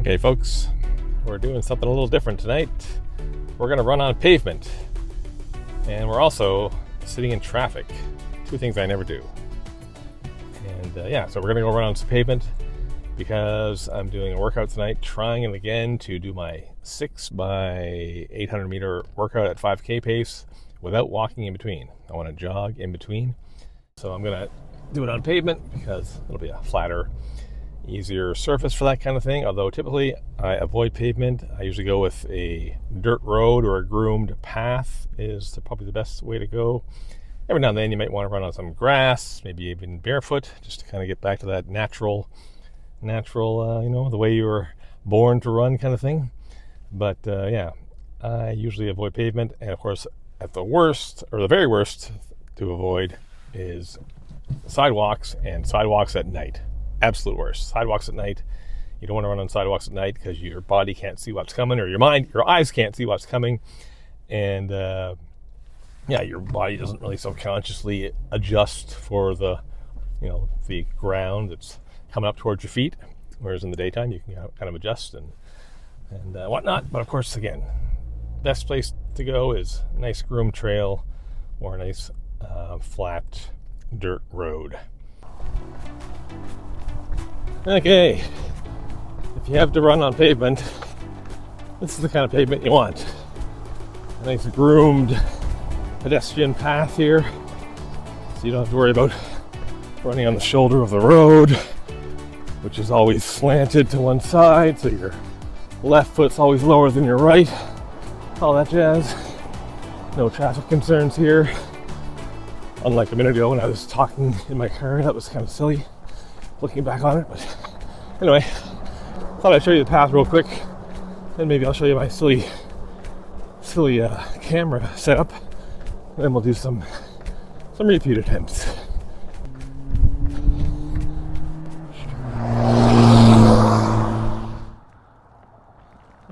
Okay, folks, we're doing something a little different tonight. We're going to run on pavement, and we're also sitting in traffic. Two things I never do. And so we're going to go run on some pavement because I'm doing a workout tonight, trying again to do my 6 by 800 meter workout at 5K pace without walking in between. I want to jog in between. So I'm going to do it on pavement because it'll be a flatter, easier surface for that kind of thing. Although typically I avoid pavement. I usually go with a dirt road or a groomed path is probably the best way to go. Every now and then you might want to run on some grass, maybe even barefoot, just to kind of get back to that natural, the way you were born to run kind of thing. But I usually avoid pavement. And of course, at the worst, or the very worst to avoid, is sidewalks and sidewalks at night. Absolute worst. Sidewalks at night. You don't want to run on sidewalks at night because your body can't see what's coming, or your eyes can't see what's coming. And your body doesn't really subconsciously adjust for the ground that's coming up towards your feet. Whereas in the daytime, you can kind of adjust and whatnot. But of course, again, best place to go is a nice groomed trail or a nice flat dirt road. Okay, if you have to run on pavement, this is the kind of pavement you want. A nice groomed pedestrian path here, so you don't have to worry about running on the shoulder of the road, which is always slanted to one side, so your left foot's always lower than your right, all that jazz. No traffic concerns here. Unlike a minute ago when I was talking in my car, that was kind of silly looking back on it. But anyway, thought I'd show you the path real quick, and maybe I'll show you my silly camera setup, and then we'll do some repeat attempts.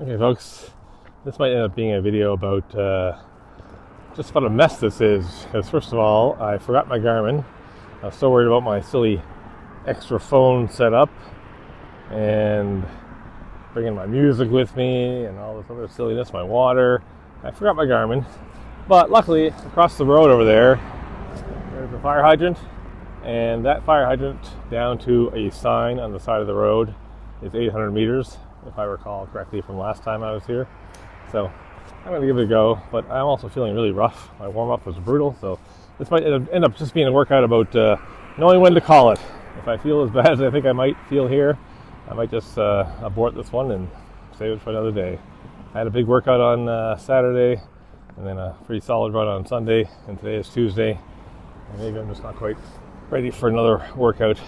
Okay, folks, this might end up being a video about just what a mess this is, because first of all, I forgot my Garmin. I was so worried about my silly extra phone setup and bringing my music with me and all this other silliness, my water. I forgot my Garmin, but luckily across the road over there's a fire hydrant, and that fire hydrant down to a sign on the side of the road is 800 meters, if I recall correctly from last time I was here. So I'm going to give it a go, but I'm also feeling really rough. My warm-up was brutal, so this might end up just being a workout about knowing when to call it. If I feel as bad as I think I might feel here, I might just abort this one and save it for another day. I had a big workout on Saturday, and then a pretty solid run on Sunday, and today is Tuesday, and maybe I'm just not quite ready for another workout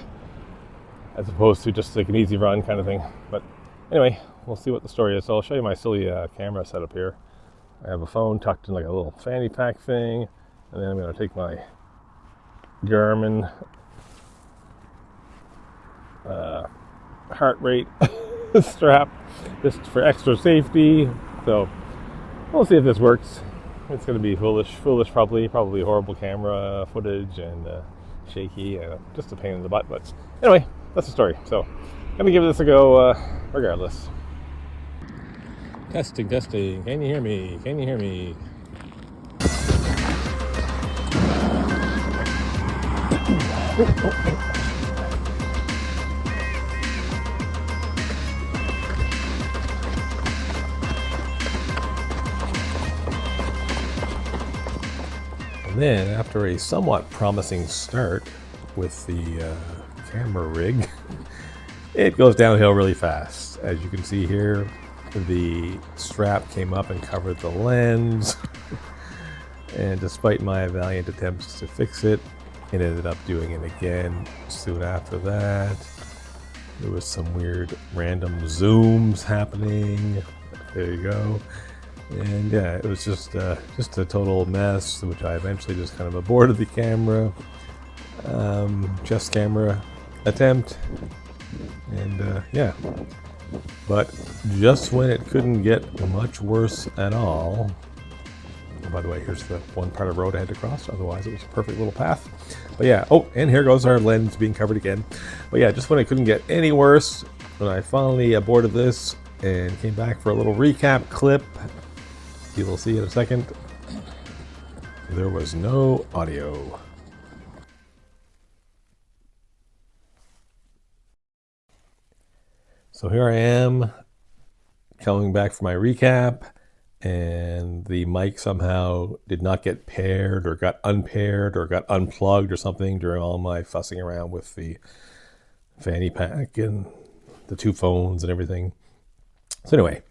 as opposed to just like an easy run kind of thing. But anyway, we'll see what the story is. So I'll show you my silly camera setup here. I have a phone tucked in like a little fanny pack thing, and then I'm going to take my Garmin heart rate strap just for extra safety. So we'll see if this works. It's going to be foolish probably horrible camera footage and shaky and just a pain in the butt. But anyway, that's the story. So I'm going to give this a go regardless. Testing. Can you hear me? And then, after a somewhat promising start with the camera rig, it goes downhill really fast. As you can see here, the strap came up and covered the lens, and despite my valiant attempts to fix it, it ended up doing it again soon after that. There was some weird random zooms happening. There you go. And yeah, it was just a total mess, which I eventually just kind of aborted the camera, chest camera attempt. And but just when it couldn't get much worse at all, oh, by the way, here's the one part of the road I had to cross, otherwise it was a perfect little path. But yeah, oh, and here goes our lens being covered again. But yeah, just when it couldn't get any worse, when I finally aborted this and came back for a little recap clip, you will see in a second, there was no audio. So here I am coming back for my recap, and the mic somehow did not get paired or got unpaired or got unplugged or something during all my fussing around with the fanny pack and the two phones and everything. So anyway,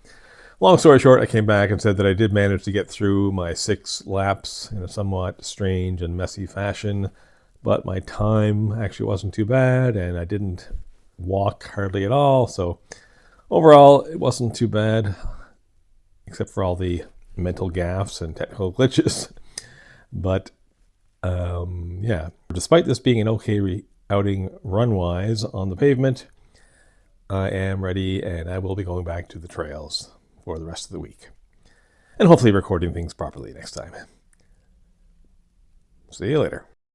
long story short, I came back and said that I did manage to get through my 6 laps in a somewhat strange and messy fashion, but my time actually wasn't too bad, and I didn't walk hardly at all. So overall, it wasn't too bad, except for all the mental gaffes and technical glitches. But yeah, despite this being an okay outing run-wise on the pavement, I am ready, and I will be going back to the trails for the rest of the week. And hopefully recording things properly next time. See you later.